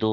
2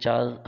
4